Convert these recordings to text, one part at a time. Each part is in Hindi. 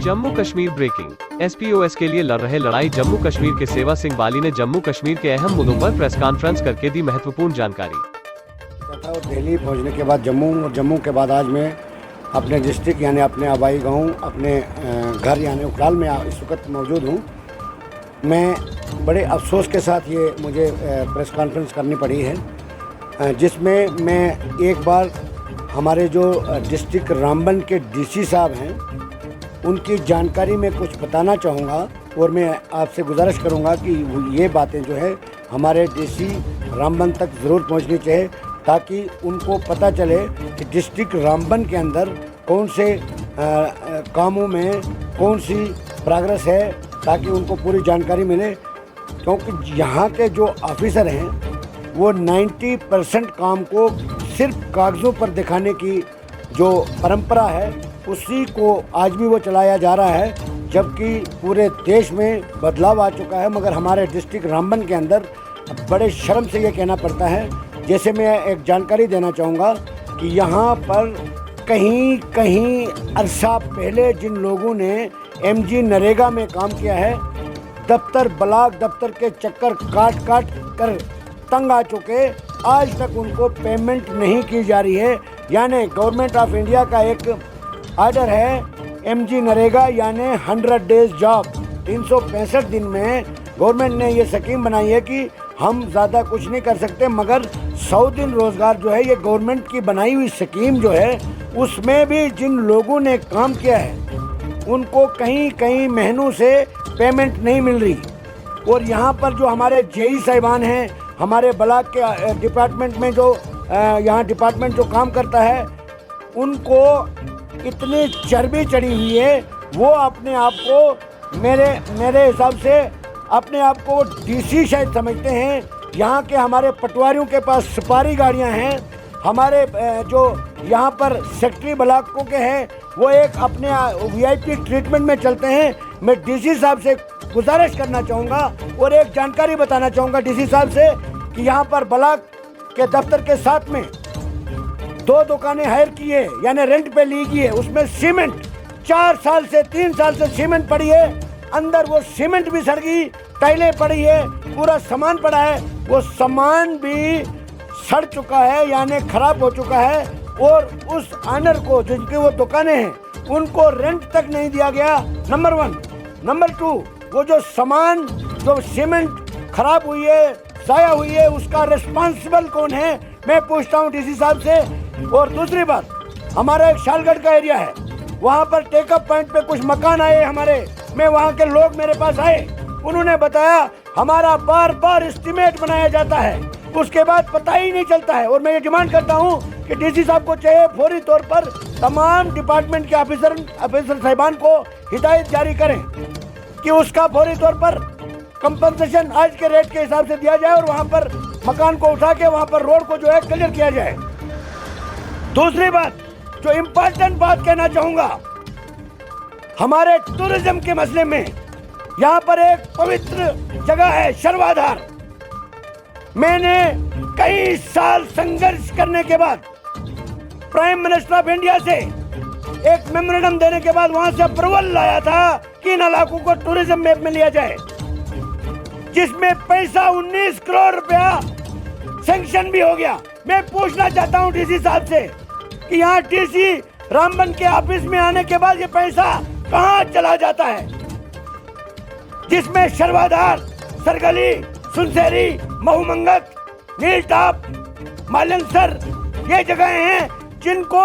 जम्मू कश्मीर ब्रेकिंग। एसपीओएस के लिए लड़ रहे लड़ाई जम्मू कश्मीर के सेवा सिंह बाली ने जम्मू कश्मीर के अहम मुद्दों पर प्रेस कॉन्फ्रेंस करके दी महत्वपूर्ण जानकारी। दिल्ली पहुंचने के बाद जम्मू के बाद आज मैं अपने डिस्ट्रिक्ट यानी अपने आबाई गांव अपने घर यानी उखराल में इस वक्त मौजूद हूं। मैं बड़े अफसोस के साथ ये मुझे प्रेस कॉन्फ्रेंस करनी पड़ी है, जिसमें मैं एक बार हमारे जो डिस्ट्रिक्ट रामबन के डीसी साहब हैं उनकी जानकारी में कुछ बताना चाहूँगा और मैं आपसे गुजारिश करूँगा कि ये बातें जो है हमारे डीसी रामबन तक ज़रूर पहुँचनी चाहिए, ताकि उनको पता चले कि डिस्ट्रिक्ट रामबन के अंदर कौन से कामों में कौन सी प्रोग्रेस है, ताकि उनको पूरी जानकारी मिले। क्योंकि यहाँ के जो ऑफिसर हैं वो 90% काम को सिर्फ कागज़ों पर दिखाने की जो परंपरा है उसी को आज भी वो चलाया जा रहा है, जबकि पूरे देश में बदलाव आ चुका है। मगर हमारे डिस्ट्रिक्ट रामबन के अंदर बड़े शर्म से ये कहना पड़ता है, जैसे मैं एक जानकारी देना चाहूँगा कि यहाँ पर कहीं अरसा पहले जिन लोगों ने एमजी नरेगा में काम किया है, दफ्तर ब्लॉक दफ्तर के चक्कर काट कर तंग आ चुके, आज तक उनको पेमेंट नहीं की जा रही है। यानी गवर्नमेंट ऑफ इंडिया का एक ऑर्डर है एमजी नरेगा यानी 100 डेज जॉब, 365 दिन में गवर्नमेंट ने ये स्कीम बनाई है कि हम ज़्यादा कुछ नहीं कर सकते, मगर 100 दिन रोज़गार जो है ये गवर्नमेंट की बनाई हुई स्कीम जो है उसमें भी जिन लोगों ने काम किया है उनको कहीं महीनों से पेमेंट नहीं मिल रही। और यहाँ पर जो हमारे जेई साहिबान हैं, हमारे ब्लॉक के डिपार्टमेंट में जो यहाँ डिपार्टमेंट जो काम करता है, उनको इतनी चर्बी चढ़ी हुई है, वो अपने आप को मेरे हिसाब से अपने आप को डीसी शायद समझते हैं। यहाँ के हमारे पटवारियों के पास सुपारी गाड़ियाँ हैं, हमारे जो यहाँ पर सेक्रेटरी ब्लॉकों के हैं वो एक अपने वीआईपी ट्रीटमेंट में चलते हैं। मैं डीसी साहब से गुजारिश करना चाहूँगा और एक जानकारी बताना चाहूँगा डीसी साहब से कि यहाँ पर ब्लॉक के दफ्तर के साथ में 2 दुकानें हायर की है यानी रेंट पे ली गई है, उसमें सीमेंट 3 साल से सीमेंट पड़ी है, अंदर वो सीमेंट भी सड़ गई, टाइलें पड़ी है, पूरा सामान पड़ा है, वो सामान भी सड़ चुका है यानी खराब हो चुका है। और उस ऑनर को जिनकी वो दुकानें हैं उनको रेंट तक नहीं दिया गया, नंबर 1। नंबर 2, वो जो सामान जो सीमेंट खराब हुई है, ज़ाया हुई है, उसका रिस्पॉन्सिबल कौन है, मैं पूछता हूँ डीसी साहब से। और दूसरी बात, हमारा एक शालगढ़ का एरिया है, वहाँ पर टेकअप पॉइंट पे कुछ मकान आए हमारे, मैं वहाँ के लोग मेरे पास आए, उन्होंने बताया हमारा बार एस्टीमेट बनाया जाता है, उसके बाद पता ही नहीं चलता है। और मैं ये डिमांड करता हूँ कि डीसी साहब को चाहिए फौरी तौर पर तमाम डिपार्टमेंट के ऑफिसर साहिबान को हिदायत जारी करें कि उसका फौरी तौर पर कंपनसेशन आज के रेट के हिसाब से दिया जाए और वहाँ पर मकान को उठा के वहाँ पर रोड को जो है क्लियर किया जाए। दूसरी बात, जो इम्पोर्टेंट बात कहना चाहूँगा, हमारे टूरिज्म के मसले में यहाँ पर एक पवित्र जगह है शर्वाधार। मैंने कई साल संघर्ष करने के बाद प्राइम मिनिस्टर ऑफ इंडिया से एक मेमोरेंडम देने के बाद वहां से अप्रूवल लाया था कि इन इलाकों को टूरिज्म मैप में लिया जाए, जिसमें पैसा 19 करोड़ रुपया सैंक्शन भी हो गया। मैं पूछना चाहता हूं डीसी साहब से कि यहाँ डीसी रामबन के ऑफिस में आने के बाद ये पैसा कहाँ चला जाता है, जिसमें शर्वाधार, सरगली, सुनसेरी, महूमंगत, नीलटाप, मालनसर ये जगहें हैं जिनको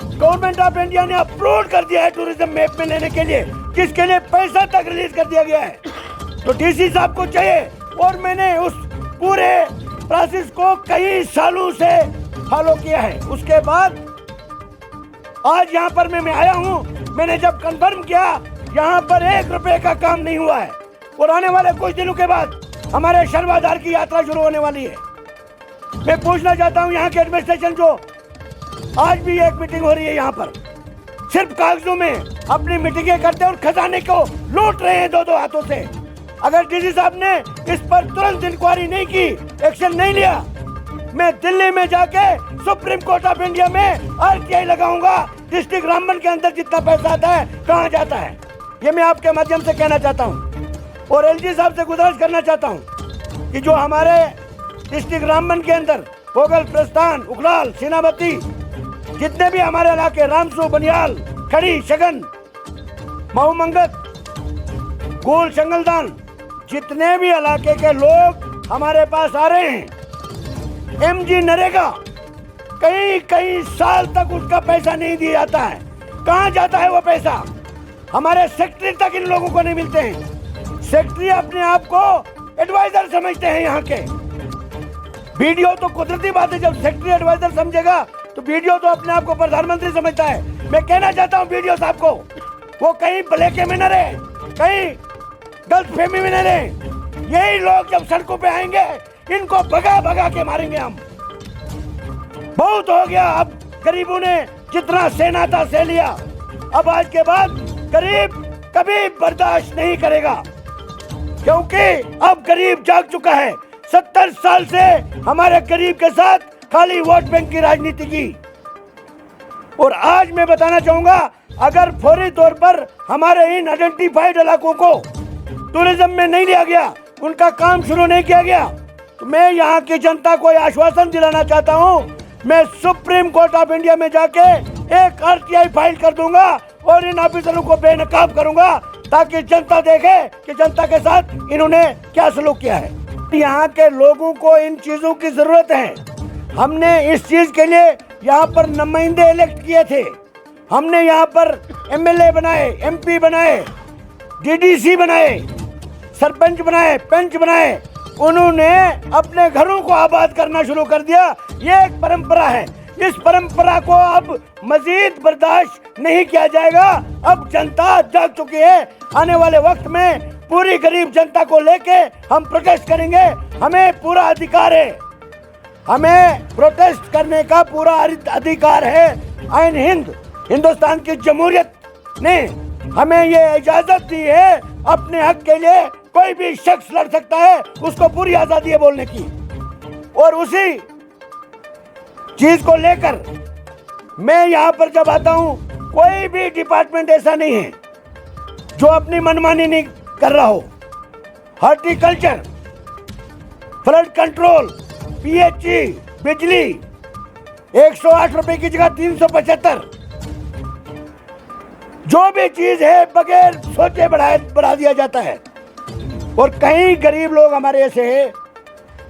गवर्नमेंट ऑफ इंडिया ने अप्रूव कर दिया है टूरिज्म मैप में लेने के लिए, जिसके लिए पैसा तक रिलीज कर दिया गया है। तो डीसी साहब को चाहिए, और मैंने उस पूरे प्रोसेस को कई सालों से फॉलो किया है। उसके बाद आज यहाँ पर मैं आया हूँ, मैंने जब कंफर्म किया यहाँ पर 1 रुपए का काम नहीं हुआ है, और आने वाले कुछ दिनों के बाद हमारे शर्वाधार की यात्रा शुरू होने वाली है। मैं पूछना चाहता हूँ यहाँ के एडमिनिस्ट्रेशन जो आज भी एक मीटिंग हो रही है, यहाँ पर सिर्फ कागजों में अपनी मीटिंगें करते और खजाने को लूट रहे हैं 2-2 हाथों से। अगर डीसी साहब ने इस पर तुरंत इंक्वायरी नहीं की, एक्शन नहीं लिया, मैं दिल्ली में जाके सुप्रीम कोर्ट ऑफ इंडिया में आरटीआई लगाऊंगा। डिस्ट्रिक्ट रामबन के अंदर जितना पैसा आता है कहाँ जाता है, ये मैं आपके माध्यम से कहना चाहता हूँ। और एलजी साहब से गुजारिश करना चाहता हूँ कि जो हमारे डिस्ट्रिक्ट रामबन के अंदर पोगल, प्रस्थान, उखलाल, सीनामती, जितने भी हमारे इलाके, रामसू, बनियाल, खड़ी, शगन, महूमंगत, गोल, शंगलदान, जितने भी इलाके के लोग हमारे पास आ रहे हैं, एमजी नरेगा कई साल तक उसका पैसा नहीं दिया जाता है। कहाँ जाता है वो पैसा? हमारे सेक्रेटरी तक इन लोगों को नहीं मिलते हैं। सेक्रेटरी अपने आप को एडवाइजर समझते हैं यहाँ के। वीडियो तो कुदरती बात है, जब सेक्रेटरी एडवाइजर समझेगा तो वीडियो तो अपने आप को प्रधानमंत्री समझता है। मैं कहना चाहता हूँ वीडियो साहब को, वो कहीं भलेके में न रहे, कहीं गलतफहमी में न रहे। यही लोग जब सड़कों पे आएंगे इनको भगा भगा के मारेंगे हम। बहुत हो गया, अब गरीबों ने जितना सहना था सह लिया। अब आज के बाद गरीब कभी बर्दाश्त नहीं करेगा, क्योंकि अब गरीब जाग चुका है। 70 साल से हमारे गरीब के साथ खाली वोट बैंक की राजनीति की। और आज मैं बताना चाहूंगा, अगर फौरी तौर पर हमारे इन आइडेंटिफाइड इलाकों को टूरिज्म में नहीं लिया गया, उनका काम शुरू नहीं किया गया, तो मैं यहाँ की जनता को आश्वासन दिलाना चाहता हूँ, मैं सुप्रीम कोर्ट ऑफ इंडिया में जाके एक आरटीआई फाइल कर दूंगा और इन ऑफिसरों को बेनकाब करूंगा, ताकि जनता देखे कि जनता के साथ इन्होंने क्या सलूक किया है। यहाँ के लोगों को इन चीजों की जरूरत है। हमने इस चीज के लिए यहाँ पर नुमाइंदे इलेक्ट किए थे, हमने यहाँ पर एमएलए बनाए, एमपी बनाए, डीडीसी बनाए, सरपंच बनाए, पंच बनाए। उन्होंने अपने घरों को आबाद करना शुरू कर दिया। ये एक परंपरा है, इस परंपरा को अब मजीद बर्दाश्त नहीं किया जाएगा। अब जनता जाग चुकी है। आने वाले वक्त में पूरी गरीब जनता को लेके हम प्रोटेस्ट करेंगे। हमें पूरा अधिकार है, हमें प्रोटेस्ट करने का पूरा अधिकार है। आइन हिंद, हिंदुस्तान की जमहूरियत ने हमें ये इजाजत दी है, अपने हक के लिए कोई भी शख्स लड़ सकता है, उसको पूरी आजादी है बोलने की। और उसी चीज को लेकर मैं यहाँ पर जब आता हूँ, कोई भी डिपार्टमेंट ऐसा नहीं है जो अपनी मनमानी नहीं कर रहा हो। हॉर्टिकल्चर, फ्लड कंट्रोल, पीएचई, बिजली 108 रुपए की जगह 375। जो भी चीज है बगैर सोचे बढ़ा दिया जाता है। और कई गरीब लोग हमारे ऐसे हैं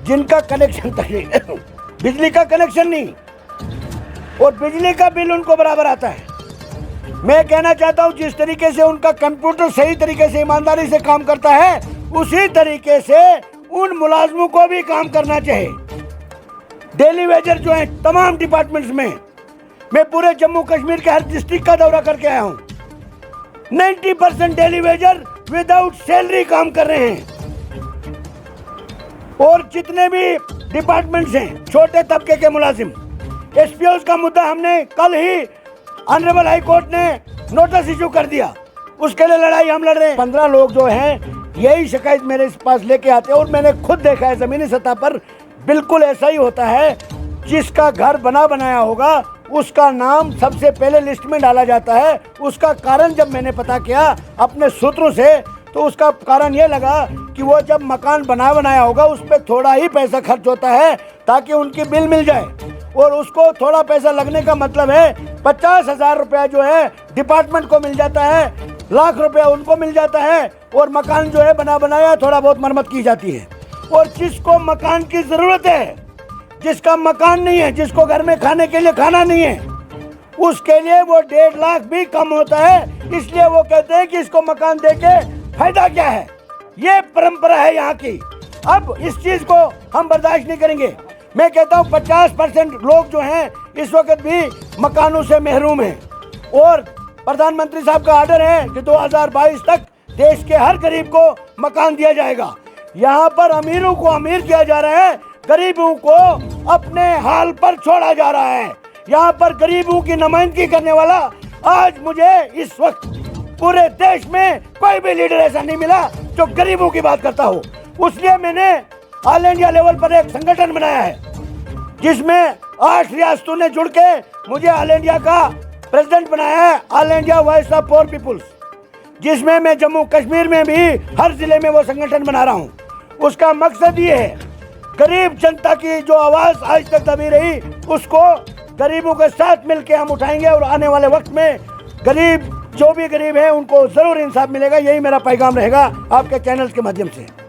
जिनका कनेक्शन तक नहीं, बिजली का कनेक्शन नहीं, और बिजली का बिल उनको बराबर आता है। मैं कहना चाहता हूं, जिस तरीके से उनका कंप्यूटर सही तरीके से ईमानदारी से काम करता है, उसी तरीके से उन मुलाजमों को भी काम करना चाहिए। डेली वेजर जो है तमाम डिपार्टमेंट्स में, मैं पूरे जम्मू कश्मीर के हर डिस्ट्रिक्ट का दौरा करके आया हूं, 90% डेली वेजर विदाउट सैलरी काम कर रहे हैं। और जितने भी डिपार्टमेंट्स हैं, छोटे तबके के मुलाजिम, एसपीओ का मुद्दा हमने कल ही ऑनरेबल हाई कोर्ट ने नोटिस इशू कर दिया, उसके लिए लड़ाई हम लड़ रहे हैं। 15 लोग जो हैं यही शिकायत मेरे पास लेके आते हैं, और मैंने खुद देखा है जमीनी सतह पर बिल्कुल ऐसा ही होता है। जिसका घर बनाया होगा उसका नाम सबसे पहले लिस्ट में डाला जाता है। उसका कारण जब मैंने पता किया अपने सूत्रों से, तो उसका कारण ये लगा कि वो जब मकान बनाया होगा उस पर थोड़ा ही पैसा खर्च होता है ताकि उनकी बिल मिल जाए। और उसको थोड़ा पैसा लगने का मतलब है 50,000 रुपया जो है डिपार्टमेंट को मिल जाता है, लाख रुपया उनको मिल जाता है, और मकान जो है बनाया थोड़ा बहुत मरम्मत की जाती है। और जिसको मकान की ज़रूरत है, जिसका मकान नहीं है, जिसको घर में खाने के लिए खाना नहीं है, उसके लिए वो 1.5 लाख भी कम होता है। इसलिए वो कहते हैं कि इसको मकान देके फायदा क्या है। ये परंपरा है यहाँ की। अब इस चीज को हम बर्दाश्त नहीं करेंगे। मैं कहता हूँ 50% लोग जो हैं इस वक्त भी मकानों से महरूम हैं, और प्रधानमंत्री साहब का आर्डर है कि 2022 तक देश के हर गरीब को मकान दिया जाएगा। यहाँ पर अमीरों को अमीर किया जा रहा है, गरीबों को अपने हाल पर छोड़ा जा रहा है। यहाँ पर गरीबों की नुमाइंदगी करने वाला आज मुझे इस वक्त पूरे देश में कोई भी लीडर ऐसा नहीं मिला जो गरीबों की बात करता हो। उसलिए मैंने ऑल इंडिया लेवल पर एक संगठन बनाया है जिसमें 8 रियासतों ने जुड़ के मुझे ऑल इंडिया का प्रेसिडेंट बनाया है, all India voice of poor peoples, जिसमें मैं जम्मू कश्मीर में भी हर जिले में वो संगठन बना रहा हूँ। उसका मकसद ये है, गरीब जनता की जो आवाज़ आज तक दबी रही, उसको गरीबों के साथ मिलकर हम उठाएंगे और आने वाले वक्त में गरीब, जो भी गरीब हैं, उनको ज़रूर इंसाफ मिलेगा। यही मेरा पैगाम रहेगा आपके चैनल्स के माध्यम से।